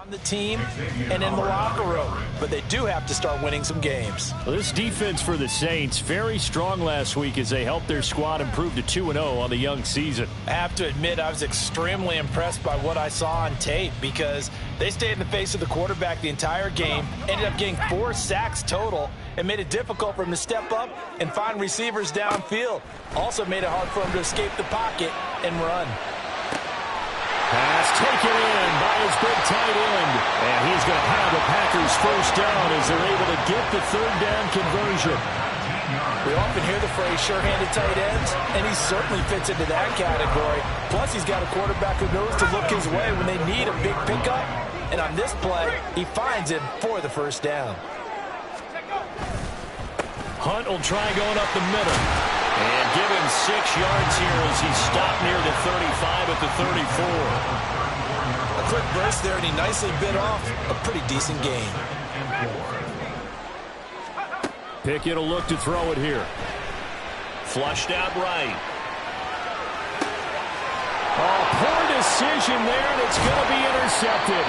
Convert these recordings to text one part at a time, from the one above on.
on the team and in the locker room, but they do have to start winning some games. Well, this defense for the Saints, very strong last week as they helped their squad improve to 2-0 on the young season. I have to admit, I was extremely impressed by what I saw on tape because they stayed in the face of the quarterback the entire game, ended up getting 4 sacks total, and made it difficult for him to step up and find receivers downfield. Also made it hard for him to escape the pocket and run. Pass taken in by his big tight end. And he's going to have the Packers first down as they're able to get the third down conversion. We often hear the phrase sure-handed tight ends, and he certainly fits into that category. Plus, he's got a quarterback who knows to look his way when they need a big pickup. And on this play, he finds him for the first down. Hunt will try going up the middle. And give him 6 yards here as he stopped near the 35 at the 34. A quick burst there, and he nicely bit off a pretty decent gain. Pickett will look to throw it here. Flushed out right. Oh, poor decision there, and it's going to be intercepted.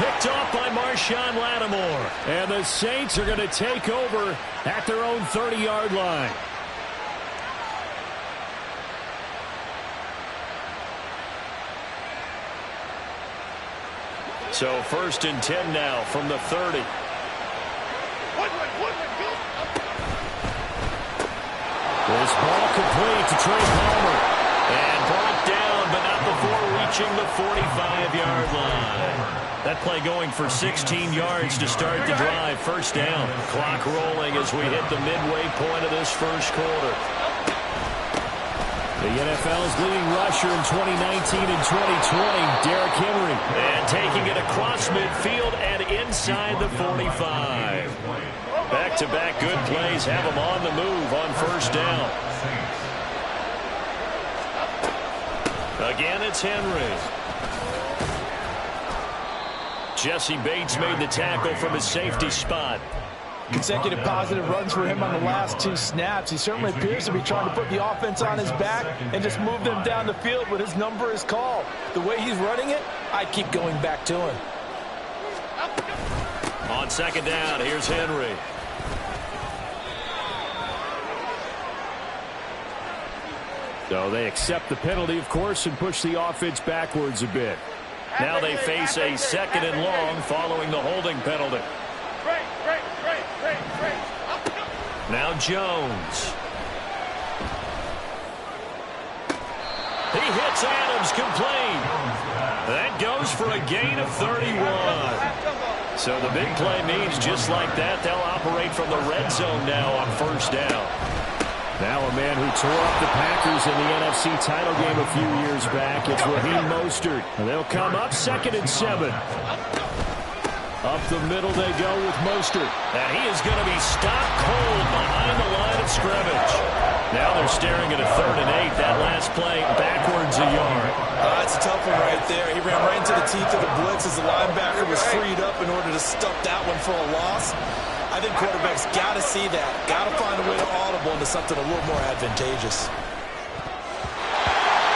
Picked off by Marshawn Lattimore. And the Saints are going to take over at their own 30-yard line. So 1st and 10 now from the 30. This ball complete to Trey Palmer. And brought down, but not before reaching the 45-yard line. That play going for 16 yards to start the drive. First down. Clock rolling as we hit the midway point of this first quarter. The NFL's leading rusher in 2019 and 2020, Derrick Henry. And taking it across midfield and inside the 45. Back-to-back good plays have him on the move on first down. Again, it's Henry. Jesse Bates made the tackle from his safety spot. Consecutive positive runs for him on the last 2 snaps. He certainly appears to be trying to put the offense on his back and just move them down the field when his number is called. The way he's running it, I'd keep going back to him. On second down, here's Henry. So they accept the penalty, of course, and push the offense backwards a bit. Now they face a 2nd and long following the holding penalty. Now Jones. He hits Adams complete. That goes for a gain of 31. So the big play means just like that, they'll operate from the red zone now on first down. Now a man who tore up the Packers in the NFC title game a few years back. It's Raheem Mostert. They'll come up 2nd and 7. Up the middle they go with Mostert. And he is going to be stopped cold behind the line of scrimmage. Now they're staring at a 3rd and 8. That last play backwards a yard. That's a tough one right there. He ran right into the teeth of the blitz as the linebacker was freed up in order to stuff that one for a loss. I think quarterbacks got to see that. Got to find a way to audible into something a little more advantageous.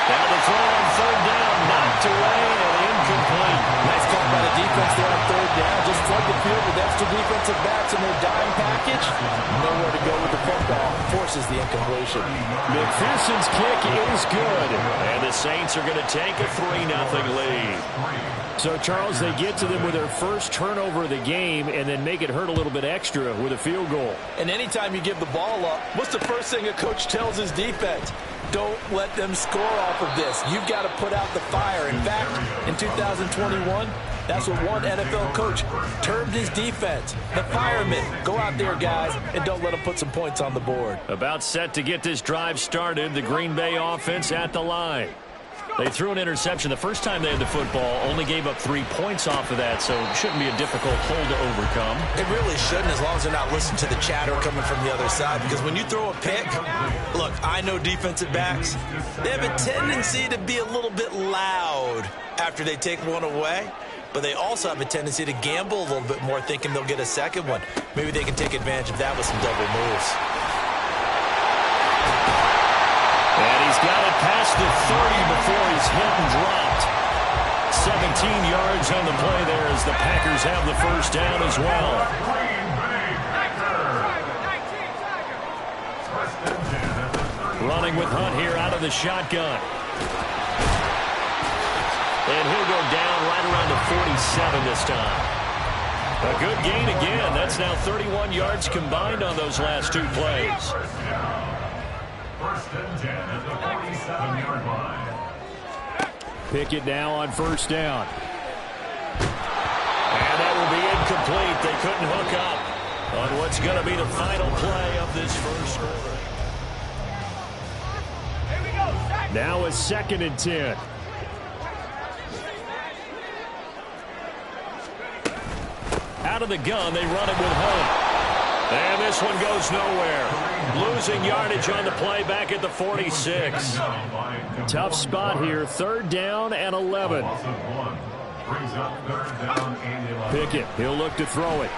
Now the throw on 3rd down, knocked away and incomplete. Nice call by the defense there on 3rd down. Just flood the field with extra defensive backs in their dime package. Nowhere to go with the football. Forces the incompletion. McPherson's kick is good. And the Saints are going to take a 3-0 lead. So, Charles, they get to them with their first turnover of the game and then make it hurt a little bit extra with a field goal. And anytime you give the ball up, what's the first thing a coach tells his defense? Don't let them score off of this. You've got to put out the fire. In fact, in 2021, that's what one NFL coach termed his defense. The firemen. Go out there, guys, and don't let them put some points on the board. About set to get this drive started, the Green Bay offense at the line. They threw an interception the first time they had the football, only gave up 3 points off of that, so it shouldn't be a difficult hole to overcome. It really shouldn't, as long as they're not listening to the chatter coming from the other side, because when you throw a pick, look, I know defensive backs, they have a tendency to be a little bit loud after they take one away, but they also have a tendency to gamble a little bit more, thinking they'll get a second one. Maybe they can take advantage of that with some double moves. And he's got it past the 30 before he's hit and dropped. yards on the play there as the Packers have the first down as well. Running with Hunt here out of the shotgun. And he'll go down right around the 47 this time. A good gain again. That's now 31 yards combined on those last two plays. First and 10 at the 47-yard line. Pickett now on first down. And that will be incomplete. They couldn't hook up on what's going to be the final play of this first quarter. Now a 2nd and 10. Out of the gun, they run it with Hunt. And this one goes nowhere. Losing yardage on the play back at the 46. Tough spot here. 3rd down and 11. Pickett, he'll look to throw it.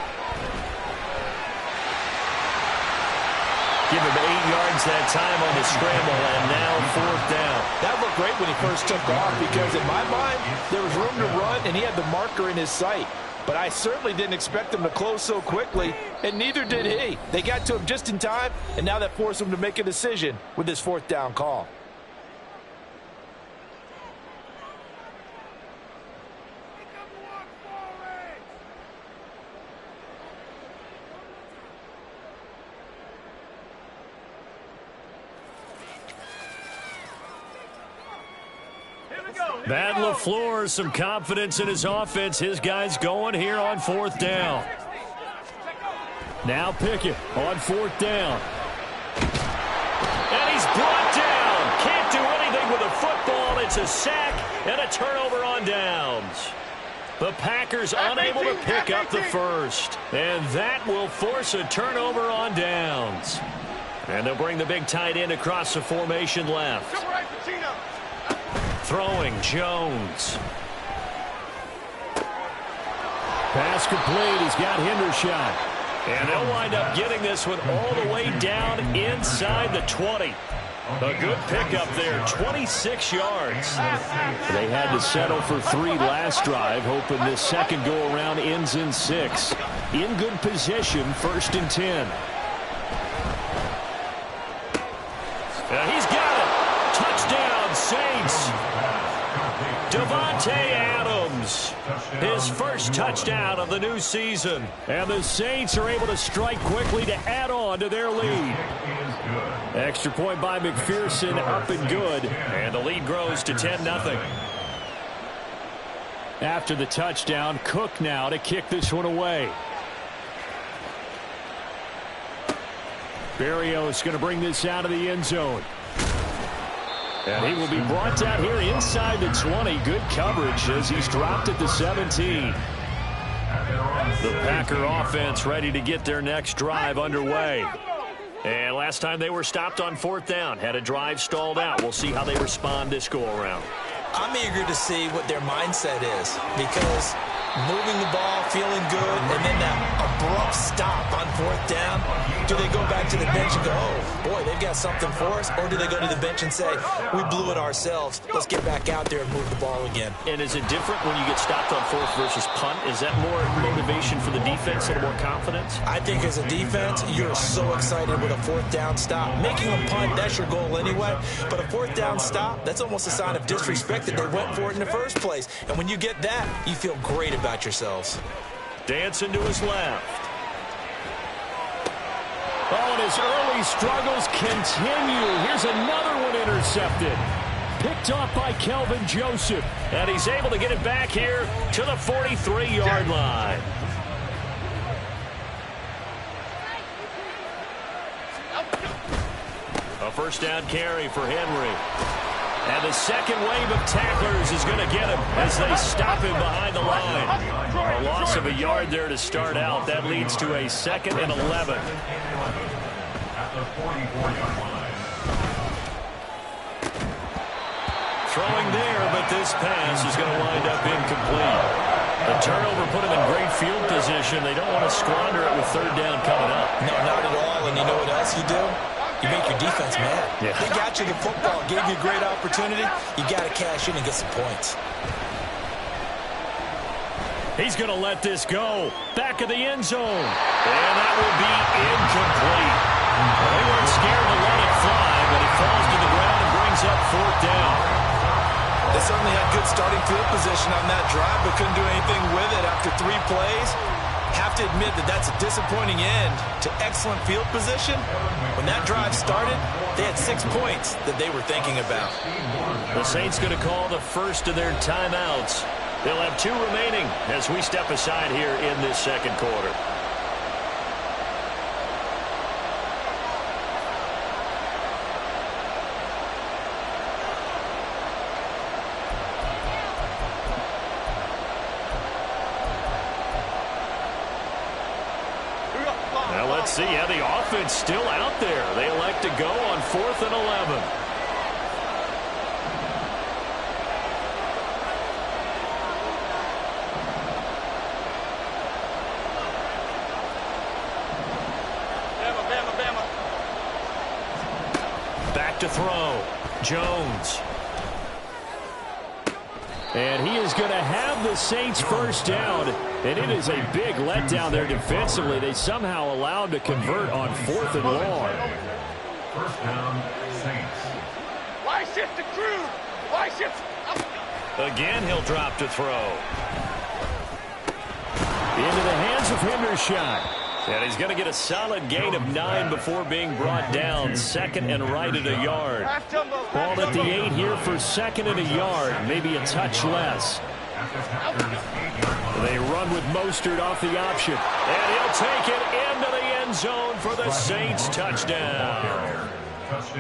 Give him 8 yards that time on the scramble, and now 4th down. That looked great when he first took off because in my mind, there was room to run, and he had the marker in his sight. But I certainly didn't expect him to close so quickly, and neither did he. They got to him just in time, and now that forced him to make a decision with this 4th down call. Matt LaFleur, some confidence in his offense. His guys going here on 4th down. Now Pickett on 4th down. And he's brought down. Can't do anything with a football. It's a sack and a turnover on downs. The Packers unable to pick up the first. And that will force a turnover on downs. And they'll bring the big tight end across the formation left. Throwing Jones. Pass complete. He's got Hendershot. And they'll wind up getting this one all the way down inside the 20. A good pickup there, 26 yards. They had to settle for 3 last drive, hoping this second go-around ends in 6. In good position, 1st and 10. He's got it. Touchdown, Saints. Davante Adams, his first touchdown of the new season. And the Saints are able to strike quickly to add on to their lead. Extra point by McPherson, up and good. And the lead grows to 10-0. After the touchdown, Cook now to kick this one away. Berrios going to bring this out of the end zone. And he will be brought down here inside the 20. Good coverage as he's dropped at the 17. The Packer offense ready to get their next drive underway. And last time they were stopped on 4th down, had a drive stalled out. We'll see how they respond this go-around. I'm eager to see what their mindset is because moving the ball, feeling good, and then that abrupt stop on 4th down. Do they go back to the bench and go, oh, boy, they've got something for us? Or do they go to the bench and say, we blew it ourselves. Let's get back out there and move the ball again. And is it different when you get stopped on 4th versus punt? Is that more motivation for the defense, a little more confidence? I think as a defense, you're so excited with a 4th down stop. Making a punt, that's your goal anyway. But a 4th down stop, that's almost a sign of disrespect that they went for it in the first place. And when you get that, you feel great about yourselves. Dancing to his left. Oh, and his early struggles continue. Here's another one intercepted. Picked off by Kelvin Joseph. And he's able to get it back here to the 43-yard line. A first down carry for Henry. And the second wave of tacklers is going to get him as they stop him behind the line. A loss of a yard there to start out. That leads to a 2nd and 11. Throwing there, but this pass is going to wind up incomplete. The turnover put him in great field position. They don't want to squander it with 3rd down coming up. No, not at all. And you know what else you do? You make your defense mad. Yeah. They got you the football, gave you a great opportunity. You got to cash in and get some points. He's going to let this go. Back of the end zone. And that will be incomplete. Well, they weren't scared to let it fly, but it falls to the ground and brings up 4th down. They certainly had good starting field position on that drive, but couldn't do anything with it after 3 plays. Have to admit that that's a disappointing end to excellent field position. When that drive started, they had 6 points that they were thinking about. The Saints going to call the first of their timeouts. They'll have 2 remaining as we step aside here in this second quarter. Now let's see how the offense still out there. They elect to go on 4th and 11. Back to throw. Jones. And he is going to have the Saints first down. And it is a big letdown there defensively. They somehow allowed to convert on 4th and long. First down, Saints. Why shift to Crew? Why shift? Again, he'll drop to throw. Into the hands of Hendershot. And he's going to get a solid gain of 9 before being brought down. 2nd and right at a yard. Ball at the 8 here for 2nd and a yard. Maybe a touch less. They run with Mostert off the option. And he'll take it into the end zone for the Saints touchdown.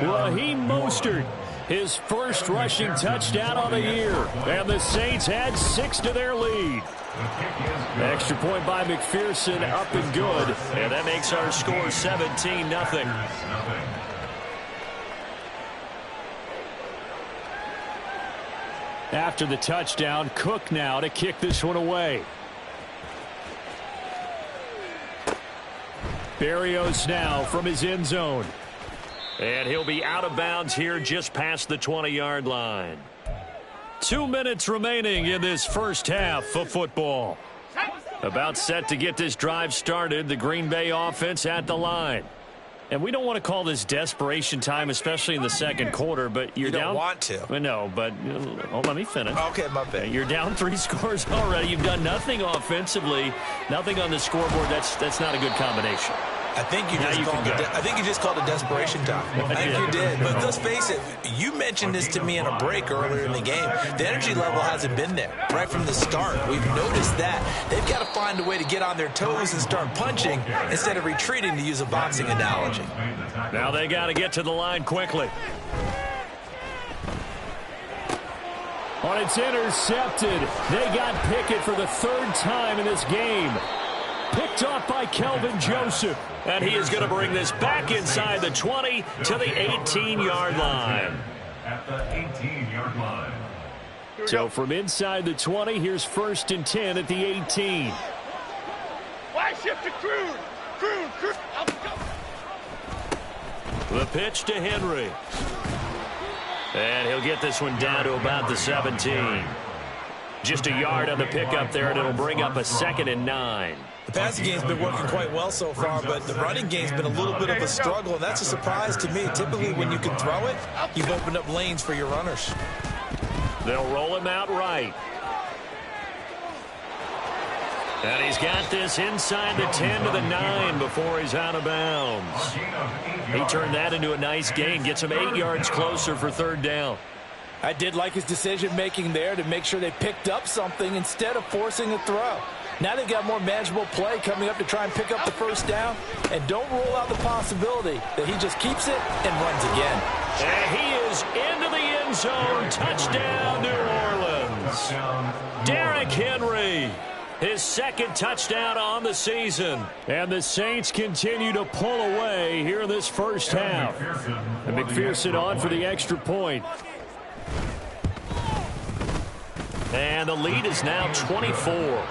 Raheem Mostert, his first rushing touchdown on the year. And the Saints add 6 to their lead. Extra point by McPherson, up and good. And that makes our score 17-0. After the touchdown, Cook now to kick this one away. Berrios now from his end zone. And he'll be out of bounds here just past the 20-yard line. 2 minutes remaining in this first half of football. About set to get this drive started. The Green Bay offense at the line. And we don't want to call this desperation time, especially in the second quarter, but You don't want to. Well, no, but let me finish. Okay, my bad. You're down 3 scores already. You've done nothing offensively, nothing on the scoreboard. That's not a good combination. I think you just called it desperation time. I think you did. But let's face it, you mentioned this to me in a break earlier in the game. The energy level hasn't been there right from the start. We've noticed that. They've got to find a way to get on their toes and start punching instead of retreating, to use a boxing analogy. Now they got to get to the line quickly. On it's intercepted. They got Pickett for the 3rd time in this game. Picked off by Kelvin Joseph. And he is going to bring this back inside the 20 to the 18-yard line. At the 18-yard line. So from inside the 20, here's 1st and 10 at the 18. Why shift to Crew? Crew. The pitch to Henry. And he'll get this one down to about the 17. Just a yard on the pickup there, and it'll bring up a 2nd and 9. The passing game's been working quite well so far, but the running game's been a little bit of a struggle, and that's a surprise to me. Typically, when you can throw it, you've opened up lanes for your runners. They'll roll him out right. And he's got this inside the 10 to the 9 before he's out of bounds. He turned that into a nice gain, gets him 8 yards closer for 3rd down. I did like his decision-making there to make sure they picked up something instead of forcing a throw. Now they've got more manageable play coming up to try and pick up the 1st down. And don't rule out the possibility that he just keeps it and runs again. And he is into the end zone. Touchdown, New Orleans. Derrick Henry, his 2nd touchdown on the season. And the Saints continue to pull away here in this first half. And McPherson on for the extra point. And the lead is now 24.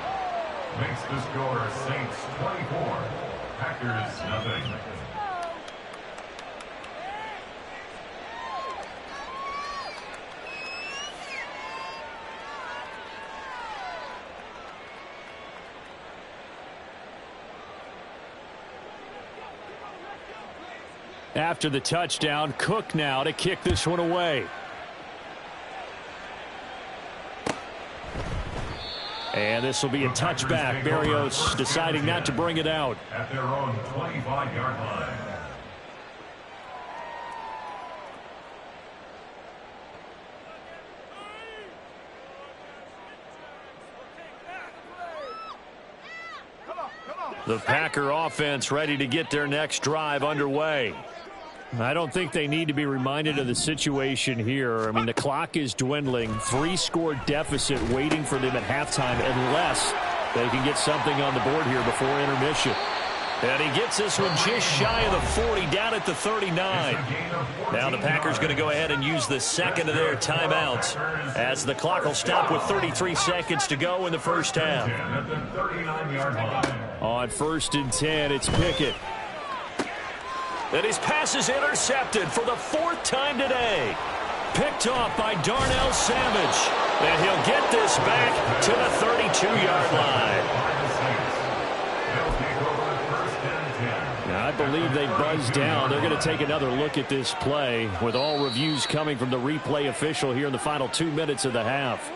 Makes the score Saints 24, Packers nothing. After the touchdown, Cook now to kick this one away. And this will be a touchback. Berrios deciding not to bring it out. At their own 25-yard line. The Packer offense ready to get their next drive underway. I don't think they need to be reminded of the situation here. I mean, the clock is dwindling. 3-score deficit waiting for them at halftime unless they can get something on the board here before intermission. And he gets this one just shy of the 40, down at the 39. Now the Packers going to go ahead and use the second of their timeouts as the clock will stop with 33 seconds to go in the first half. On 1st and 10, it's Pickett. And his pass is intercepted for the 4th time today. Picked off by Darnell Savage. And he'll get this back to the 32-yard line. I believe they buzzed down. They're going to take another look at this play with all reviews coming from the replay official here in the final 2 minutes of the half.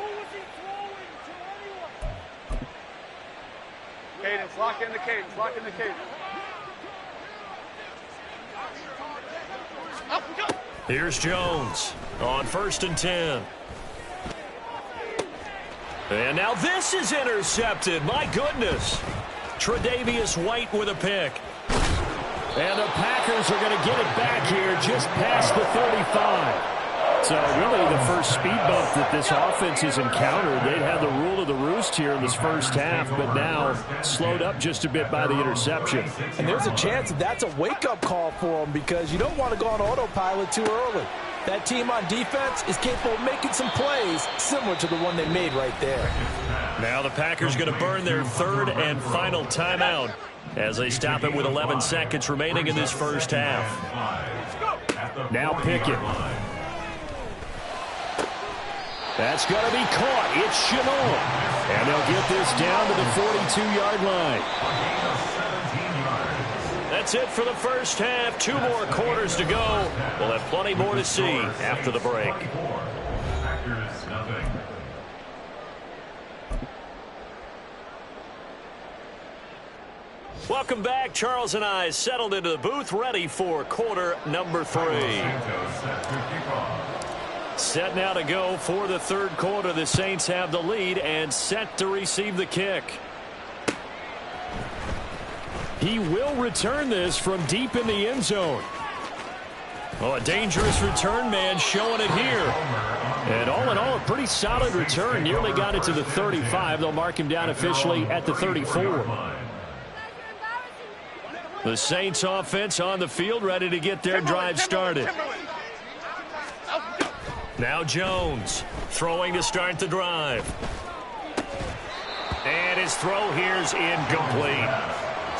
Cadence, lock in the cadence, lock in the cadence. Here's Jones on 1st and 10. And now this is intercepted. My goodness. Tre'Davious White with a pick. And the Packers are going to get it back here just past the 35. So really the first speed bump that this offense has encountered. They'd had the rule of the roost here in this first half, but now slowed up just a bit by the interception. And there's a chance that that's a wake-up call for them because you don't want to go on autopilot too early. That team on defense is capable of making some plays similar to the one they made right there. Now the Packers going to burn their 3rd and final timeout as they stop it with 11 seconds remaining in this first half. Now Pickett. That's going to be caught. It's Chenal. And they'll get this down to the 42-yard line. That's it for the first half. 2 more quarters to go. We'll have plenty more to see after the break. Welcome back. Charles and I settled into the booth, ready for quarter number 3. Set now to go for the 3rd quarter. The Saints have the lead and set to receive the kick. He will return this from deep in the end zone. Oh, a dangerous return man showing it here. And all in all, a pretty solid return. Nearly got it to the 35. They'll mark him down officially at the 34. The Saints offense on the field, ready to get their drive started. Now Jones throwing to start the drive. And his throw here's incomplete.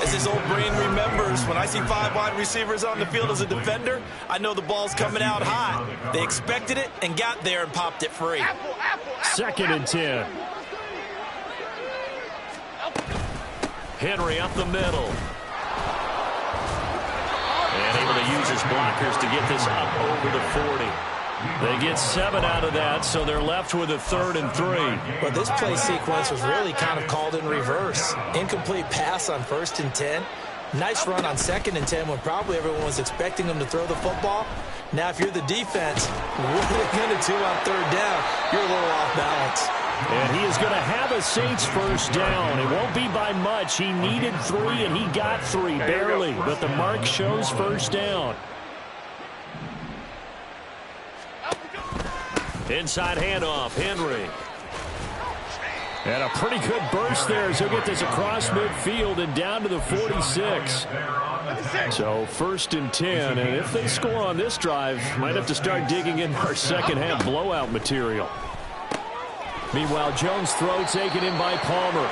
As his old brain remembers, when I see 5 wide receivers on the field as a defender, I know the ball's coming out hot. They expected it and got there and popped it free. 2nd and 10. Henry up the middle. And able to use his blockers to get this up over the 40. They get 7 out of that, so they're left with a 3rd and 3. But this play sequence was really kind of called in reverse. Incomplete pass on 1st and 10. Nice run on 2nd and 10 when probably everyone was expecting them to throw the football. Now, if you're the defense, what are they going to do on 3rd down? You're a little off balance. And he is going to have a Saints first down. It won't be by much. He needed 3, and he got 3, barely. But the mark shows first down. Inside handoff, Henry. And a pretty good burst there as he'll get this across midfield and down to the 46. So 1st and 10, and if they score on this drive, might have to start digging in our second half blowout material. Meanwhile, Jones' throw taken in by Palmer.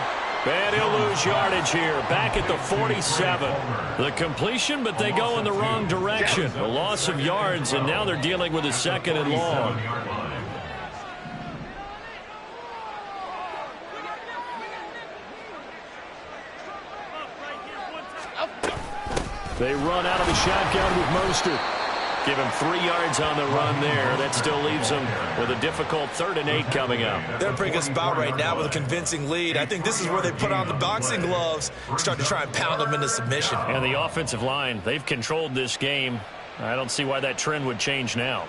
And he'll lose yardage here, back at the 47. The completion, but they go in the wrong direction. A loss of yards, and now they're dealing with a 2nd and long. They run out of the shotgun with Mostert. Give him 3 yards on the run there. That still leaves them with a difficult 3rd and 8 coming up. They're in a pretty good spot right now with a convincing lead. I think this is where they put on the boxing gloves and start to try and pound them into submission. And the offensive line, they've controlled this game. I don't see why that trend would change now.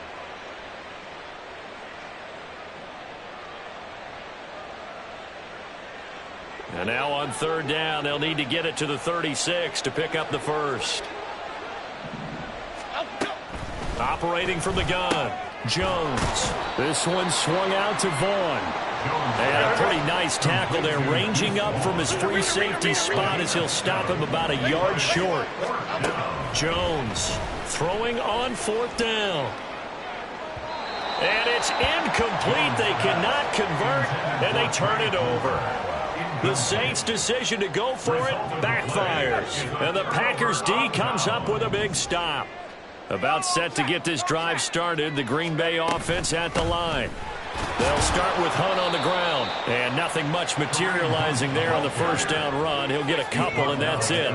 And now on 3rd down, they'll need to get it to the 36 to pick up the first. Operating from the gun, Jones. This one swung out to Vaughn. And a pretty nice tackle there, ranging up from his free safety spot as he'll stop him about a yard short. Jones throwing on 4th down. And it's incomplete. They cannot convert, and they turn it over. The Saints' decision to go for it backfires. And the Packers D comes up with a big stop. About set to get this drive started, the Green Bay offense at the line. They'll start with Hunt on the ground. And nothing much materializing there on the 1st down run. He'll get a couple, and that's it.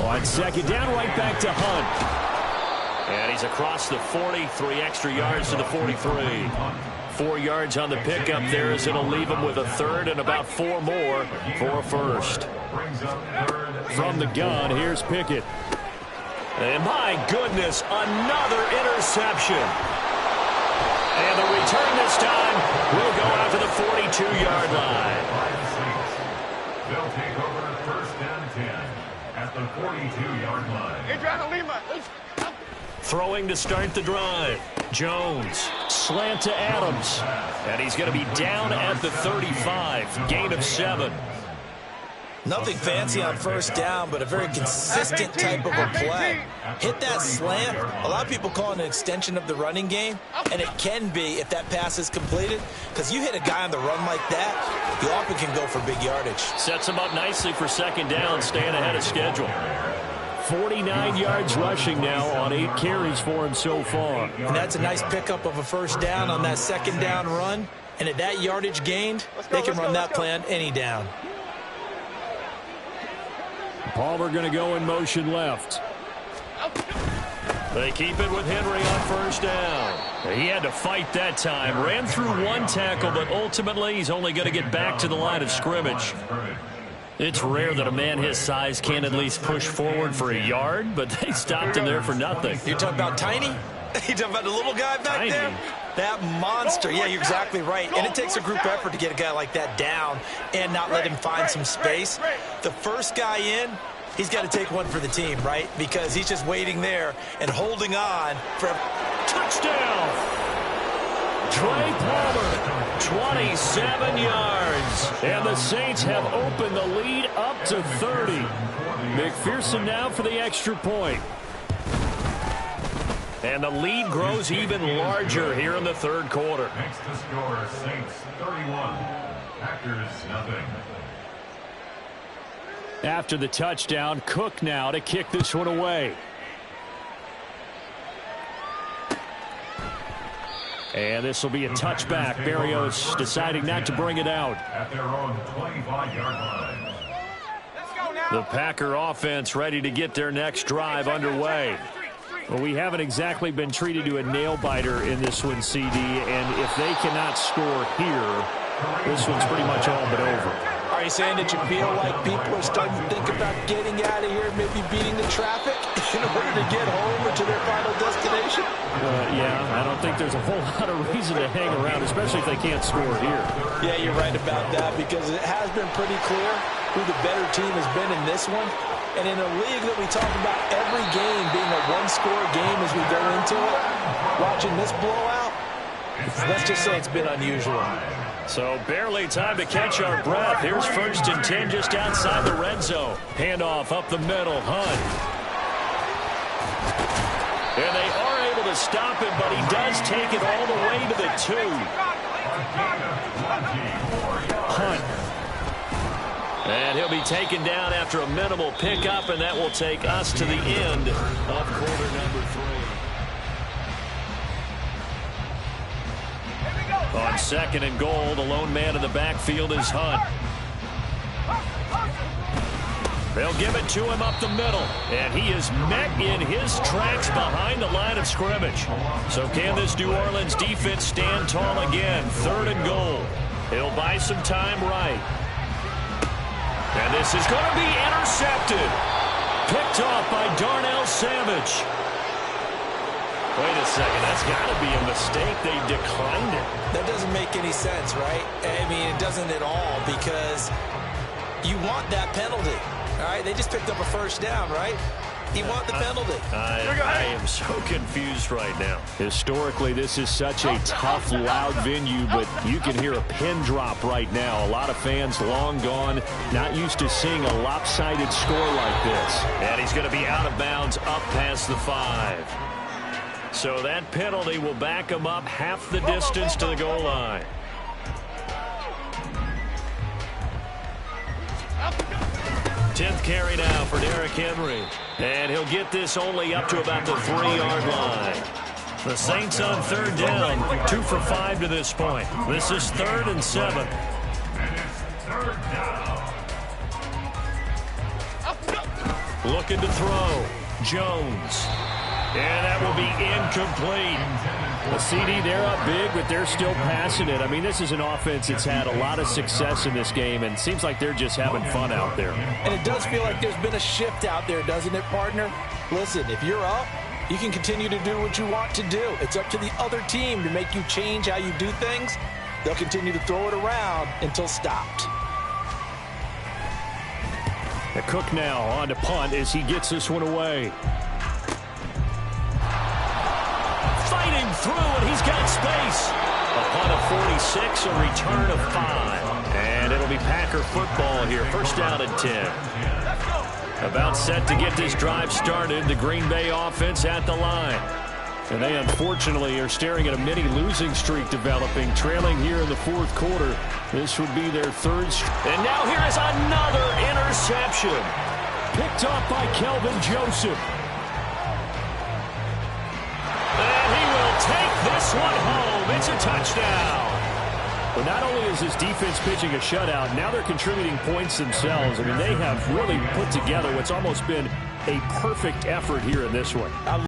On 2nd down, right back to Hunt. And he's across the 40, 3 extra yards to the 43. 4 yards on the pickup there as it'll leave him with a 3rd and about 4 more for a first. From the gun, here's Pickett. And my goodness, another interception. And the return this time will go out to the 42-yard line. They'll take over 1st and 10 at the 42-yard line. Adriano Lima. Throwing to start the drive. Jones, slant to Adams. And he's going to be down at the 35, gain of 7. Nothing fancy on 1st down, but a very consistent type of a play. Hit that slant. A lot of people call it an extension of the running game, and it can be if that pass is completed, because you hit a guy on the run like that, you often can go for big yardage. Sets him up nicely for 2nd down, staying ahead of schedule. 49 yards rushing now on 8 carries for him so far. And that's a nice pickup of a 1st down on that 2nd down run. And at that yardage gained, they can run that play on any down. Palmer going to go in motion left. They keep it with Henry on 1st down. He had to fight that time. Ran through 1 tackle, but ultimately he's only going to get back to the line of scrimmage. It's rare that a man his size can't at least push forward for a yard, but they stopped him there for nothing. You're talking about Tiny? You're talking about the little guy back there? That monster. Yeah, you're exactly right. And it takes a group effort to get a guy like that down and not let him find some space. The first guy in, he's got to take one for the team, right? Because he's just waiting there and holding on for a touchdown. Trey Palmer, 27 yards. And the Saints have opened the lead up to 30. McPherson now for the extra point. And the lead grows even larger here in the 3rd quarter. Next to score, Saints 31, Packers nothing. After the touchdown, Cook now to kick this one away. And this will be a touchback. Berrios deciding not to bring it out. At their own 25-yard line. The Packer offense ready to get their next drive underway. Well, we haven't exactly been treated to a nail-biter in this one, CD, and if they cannot score here, this one's pretty much all but over. Are you saying that you feel like people are starting to think about getting out of here, maybe beating the traffic in order to get home or to their final destination? Yeah, I don't think there's a whole lot of reason to hang around, especially if they can't score here. Yeah, you're right about that, because it has been pretty clear who the better team has been in this one. And in a league that we talk about every game being a one-score game as we go into it, watching this blowout, let's just say it's been unusual. So barely time to catch our breath. Here's 1st and 10 just outside the red zone. Handoff up the middle, Hunt. And they are able to stop him, but he does take it all the way to the 2. Hunt. And he'll be taken down after a minimal pickup, and that will take us to the end of quarter number 3. On 2nd and goal, the lone man in the backfield is Hunt. They'll give it to him up the middle, and he is met in his tracks behind the line of scrimmage. So can this New Orleans defense stand tall again? 3rd and goal. He'll buy some time right. And this is going to be intercepted. Picked off by Darnell Savage. Wait a second, that's got to be a mistake. They declined it. That doesn't make any sense, right? I mean, it doesn't at all, because you want that penalty. All right, they just picked up a first down, right? You want the penalty. I am so confused right now. Historically, this is such a tough, loud venue, but you can hear a pin drop right now. A lot of fans long gone, not used to seeing a lopsided score like this. And he's going to be out of bounds up past the 5. So that penalty will back him up half the distance to the goal line. Tenth carry now for Derrick Henry. And he'll get this only up to about the 3-yard line. The Saints on 3rd down, 2 for 5 to this point. This is 3rd and 7. And it's 3rd down. Looking to throw. Jones. And that will be incomplete. The CD, they're up big, but they're still passing it. I mean, this is an offense that's had a lot of success in this game, and seems like they're just having fun out there. And it does feel like there's been a shift out there, doesn't it, partner? Listen, if you're up, you can continue to do what you want to do. It's up to the other team to make you change how you do things. They'll continue to throw it around until stopped. The Cook now on to punt as he gets this one away. Fighting through, and he's got space. A punt of 46, a return of 5. And it'll be Packer football here. First down and 10. About set to get this drive started. The Green Bay offense at the line. And they unfortunately are staring at a mini losing streak developing, trailing here in the 4th quarter. This would be their 3rd. And now here is another interception. Picked off by Kelvin Joseph. And he will take this one home. It's a touchdown. But not only is this defense pitching a shutout, now they're contributing points themselves. I mean, they have really put together what's almost been a perfect effort here in this one.